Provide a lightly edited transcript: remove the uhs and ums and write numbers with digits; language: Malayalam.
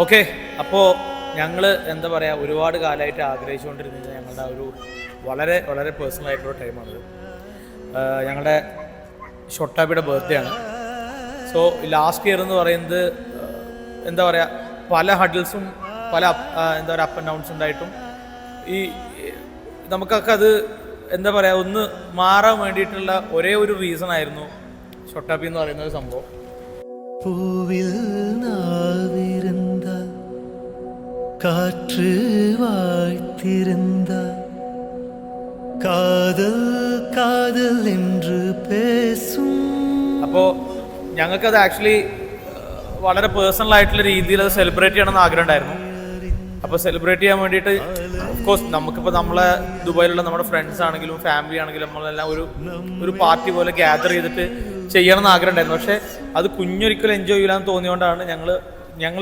ഓക്കെ, അപ്പോൾ ഞങ്ങൾ എന്താ പറയുക, ഒരുപാട് കാലമായിട്ട് ആഗ്രഹിച്ചുകൊണ്ടിരുന്നത് ഞങ്ങളുടെ ഒരു വളരെ വളരെ പേഴ്സണൽ ആയിട്ടുള്ള ടൈമാണിത്. ഞങ്ങളുടെ ഷൊട്ടാബിയുടെ ബർത്ത്ഡേ ആണ്. സോ ലാസ്റ്റ് ഇയർ എന്ന് പറയുന്നത് എന്താ പറയുക, പല ഹഡിൽസും പല എന്താ പറയുക അപ്പ് ആൻഡ് ഡൗൺസ് ഉണ്ടായിട്ടും ഈ നമുക്കൊക്കെ അത് എന്താ പറയുക ഒന്ന് മാറാൻ വേണ്ടിയിട്ടുള്ള ഒരേ ഒരു റീസൺ ആയിരുന്നു ഷൊട്ടാബി എന്ന് പറയുന്ന ഒരു സംഭവം. പൂവിൽ നാവിരുന്ന കാറ്റ് വാഴ്ത്തിരുന്ന കാതൽ കാതൽ എന്ന് പേസും. അപ്പോൾ ഞങ്ങൾക്കത് ആക്ച്വലി വളരെ പേഴ്സണൽ ആയിട്ടുള്ള രീതിയിൽ അത് സെലിബ്രേറ്റ് ചെയ്യണമെന്ന് ആഗ്രഹം ഉണ്ടായിരുന്നു. അപ്പോൾ സെലിബ്രേറ്റ് ചെയ്യാൻ വേണ്ടിയിട്ട് ഓഫ്കോഴ്സ് നമുക്കിപ്പോൾ നമ്മളെ ദുബായിലുള്ള നമ്മുടെ ഫ്രണ്ട്സ് ആണെങ്കിലും ഫാമിലി ആണെങ്കിലും നമ്മളെല്ലാം ഒരു പാർട്ടി പോലെ ഗ്യാദർ ചെയ്തിട്ട് ചെയ്യണമെന്ന് ആഗ്രഹം ഉണ്ടായിരുന്നു. പക്ഷേ അത് കുഞ്ഞൊരിക്കലും എൻജോയ് ചെയ്യില്ലാന്ന് തോന്നിയോണ്ടാണ് ഞങ്ങൾ